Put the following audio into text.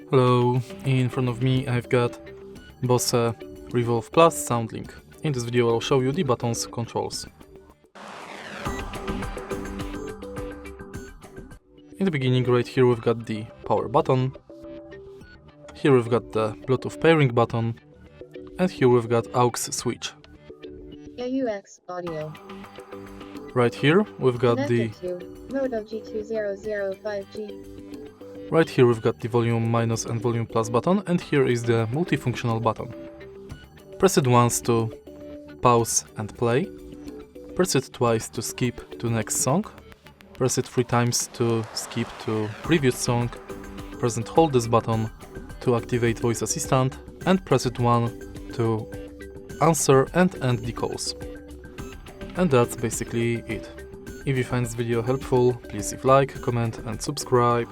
Hello, in front of me I've got Bose Revolve SoundLink. In this video I'll show you the buttons controls. In the beginning, right here we've got the power button, here we've got the Bluetooth pairing button, and here we've got aux switch. AUX audio. Right here we've got Connected to Moto G2005G. Right here we've got the volume minus and volume plus button, and here is the multifunctional button. Press it once to pause and play, press it twice to skip to next song, press it 3 times to skip to previous song, press and hold this button to activate voice assistant, and press it once to answer and end the calls. And that's basically it. If you find this video helpful, please leave like, comment and subscribe.